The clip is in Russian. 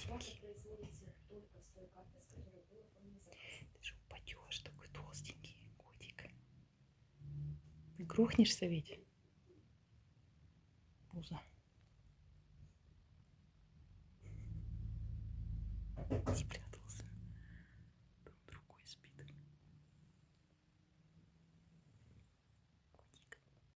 толстенький. Ты же упадешь, такой толстенький котик. Ты грохнешься ведь? Пузо. Сплю.